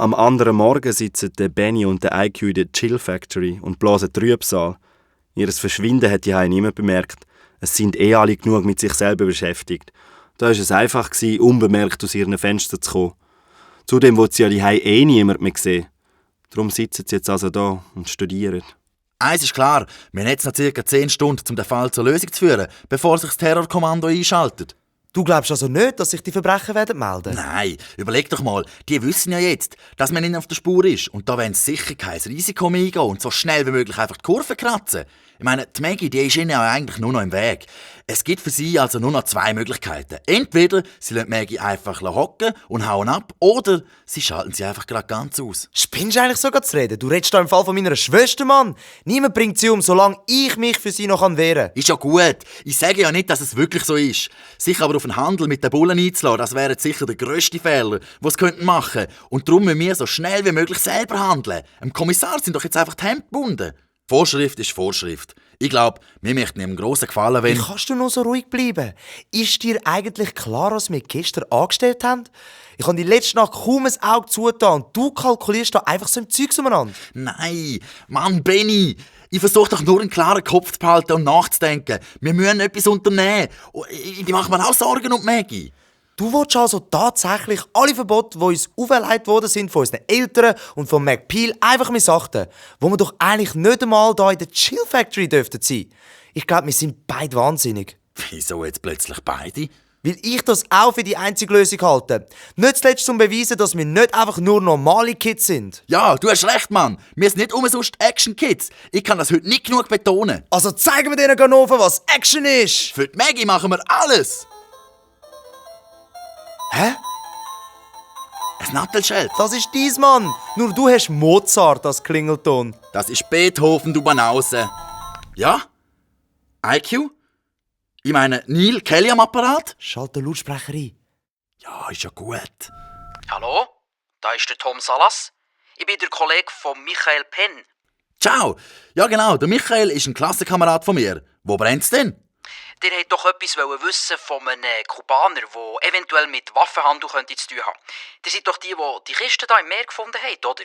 Am anderen Morgen sitzen der Benny und der IQ in der Chill Factory und blasen Trübsal. Ihr Verschwinden hat ja niemand bemerkt. Es sind alle genug mit sich selber beschäftigt. Da war es einfach, unbemerkt aus ihren Fenstern zu kommen. Zudem will sie ja niemand mehr sehen. Darum sitzen sie jetzt also da und studieren. Eins ist klar, wir haben jetzt noch ca. 10 Stunden, um den Fall zur Lösung zu führen, bevor sich das Terrorkommando einschaltet. Du glaubst also nicht, dass sich die Verbrecher melden werden? Nein, überleg doch mal, die wissen ja jetzt, dass man ihnen auf der Spur ist. Und da wollen sie sicher kein Risiko mehr eingehen und so schnell wie möglich einfach die Kurve kratzen. Ich meine, die Maggie, die ist ihnen ja eigentlich nur noch im Weg. Es gibt für sie also nur noch 2 Möglichkeiten. Entweder sie lassen Maggie einfach hocken und hauen ab, oder sie schalten sie einfach gerade ganz aus. Spinnst du eigentlich sogar zu reden? Du redest da im Fall von meiner Schwester, Mann. Niemand bringt sie um, solange ich mich für sie noch wehren kann. Ist ja gut. Ich sage ja nicht, dass es wirklich so ist. Sich aber auf einen Handel mit den Bullen einzulassen, das wäre sicher der grösste Fehler, den sie machen könnten. Und darum müssen wir so schnell wie möglich selber handeln. Dem Kommissar sind doch jetzt einfach die Hände gebunden. Vorschrift ist Vorschrift. Ich glaube, wir möchten ihm einen grossen Gefallen, wenn... Wie kannst du nur so ruhig bleiben? Ist dir eigentlich klar, was wir gestern angestellt haben? Ich habe die letzte Nacht kaum ein Auge zugetan und du kalkulierst da einfach so im Zeugs umeinander. Nein, Mann, Benny. Ich versuche doch nur einen klaren Kopf zu behalten und nachzudenken. Wir müssen etwas unternehmen. Ich mache mir auch Sorgen um Maggie. Du willst also tatsächlich alle Verbote, die uns auferlegt worden sind von unseren Eltern und von McPeel, einfach missachten, wo wir doch eigentlich nicht einmal hier in der Chill Factory dürften sein. Ich glaube, wir sind beide wahnsinnig. Wieso jetzt plötzlich beide? Weil ich das auch für die einzige Lösung halte. Nicht zuletzt zum Beweisen, dass wir nicht einfach nur normale Kids sind. Ja, du hast recht, Mann. Wir sind nicht umsonst Action-Kids. Ich kann das heute nicht genug betonen. Also zeigen wir denen Ganoven, was Action ist. Für die Maggie machen wir alles. Hä? Ein Nattelschild. Das ist dies, Mann. Nur du hast Mozart als Klingelton. Das ist Beethoven, du Banause. Ja? IQ? Ich meine, Neil Kelly am Apparat? Schalt den Lautsprecher ein. Ja, ist ja gut. Hallo, da ist der Tom Salas. Ich bin der Kollege von Michael Penn. Ciao. Ja genau, der Michael ist ein Klassenkamerad von mir. Wo brennt's denn? Der wollte doch etwas wissen von einem Kubaner, der eventuell mit Waffenhandel zu tun haben. Ihr seid doch die Kiste hier im Meer gefunden haben, oder?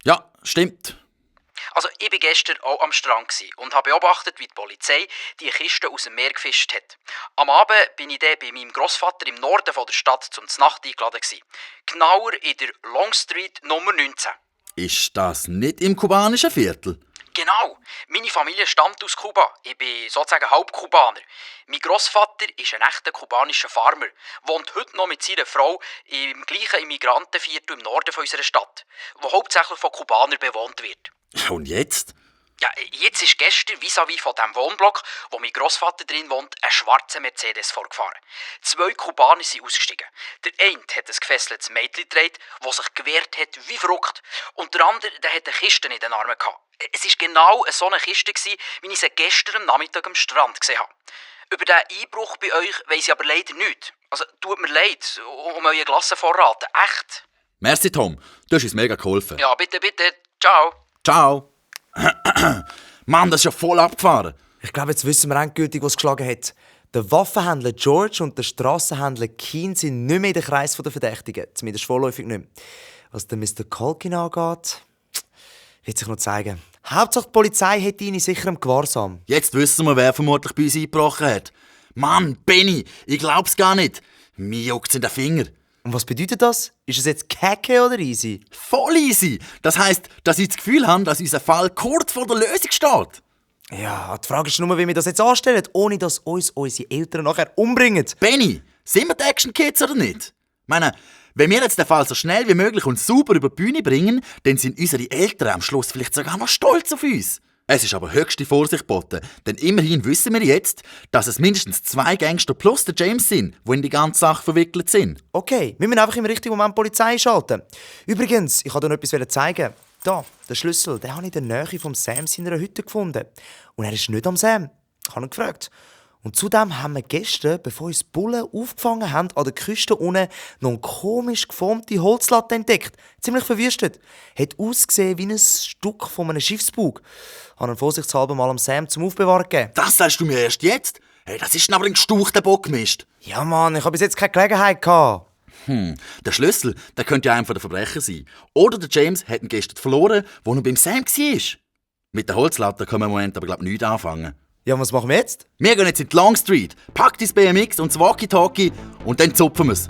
Ja, stimmt. Also ich war gestern auch am Strand und habe beobachtet, wie die Polizei die Kiste aus dem Meer gefischt hat. Am Abend bin ich dann bei meinem Grossvater im Norden der Stadt zum Znacht eingeladen. Genauer in der Long Street Nummer 19. Ist das nicht im kubanischen Viertel? Genau. Meine Familie stammt aus Kuba. Ich bin sozusagen Halbkubaner. Mein Grossvater ist ein echter kubanischer Farmer, wohnt heute noch mit seiner Frau im gleichen Immigrantenviertel im Norden unserer Stadt, wo hauptsächlich von Kubanern bewohnt wird. Und jetzt? Ja, jetzt ist gestern vis-à-vis von dem Wohnblock, wo mein Grossvater drin wohnt, ein schwarzer Mercedes vorgefahren. 2 Kubaner sind ausgestiegen. Der eine hat ein gefesseltes Mädchen getragen, das sich gewehrt hat wie verrückt. Und der andere der hat eine Kiste in den Armen gehabt. Es war genau so eine Kiste, wie ich sie gestern am Nachmittag am Strand gesehen habe. Über diesen Einbruch bei euch weiss ich aber leider nichts. Also, tut mir leid, um euren Klassenvorrat. Echt. Merci, Tom. Du hast uns mega geholfen. Ja, bitte, bitte. Ciao. Ciao. Mann, das ist ja voll abgefahren. Ich glaube, jetzt wissen wir endgültig, was geschlagen hat. Der Waffenhändler George und der Strassenhändler Keen sind nicht mehr in den Kreis der Verdächtigen. Zumindest vorläufig nicht mehr. Was der Mr. Culkin angeht, wird sich noch zeigen. Hauptsache die Polizei hat ihn in sicherem Gewahrsam. Jetzt wissen wir, wer vermutlich bei uns eingebrochen hat. Mann, Benny, ich glaub's gar nicht. Mir juckt's in den Finger. Und was bedeutet das? Ist es jetzt kacke oder easy? Voll easy. Das heisst, dass ich das Gefühl habe, dass unser Fall kurz vor der Lösung steht. Ja, die Frage ist nur, wie wir das jetzt anstellen, ohne dass uns unsere Eltern nachher umbringen. Benny, sind wir die Action Kids oder nicht? Ich meine, wenn wir jetzt den Fall so schnell wie möglich und sauber über die Bühne bringen, dann sind unsere Eltern am Schluss vielleicht sogar noch stolz auf uns. Es ist aber höchste Vorsicht geboten, denn immerhin wissen wir jetzt, dass es mindestens 2 Gangster plus der James sind, die in die ganze Sache verwickelt sind. Okay, wir müssen einfach im richtigen Moment die Polizei schalten. Übrigens, ich wollte dir noch etwas zeigen. Da, der Schlüssel, den habe ich in der Nähe von Sam seiner Hütte gefunden. Und er ist nicht am Sam. Ich habe ihn gefragt. Und zudem haben wir gestern, bevor uns die Bullen aufgefangen haben, an der Küste unten noch eine komisch geformte Holzlatte entdeckt. Ziemlich verwüstet. Hat ausgesehen wie ein Stück von einem Schiffsbug. Ich habe ihn vorsichtshalber mal am Sam zum Aufbewahren gegeben. Das sagst du mir erst jetzt? Hey, das ist aber ein gestauchter Bockmist. Ja, Mann, ich habe bis jetzt keine Gelegenheit gehabt. Der Schlüssel, der könnte ja einer der Verbrecher sein. Oder der James hat ihn gestern verloren, wo er beim Sam war. Mit der Holzlatte können wir im Moment aber glaub nichts anfangen. Ja, was machen wir jetzt? Wir gehen jetzt in die Long Street, pack dein BMX und das Walkie-Talkie und dann zupfen wir's.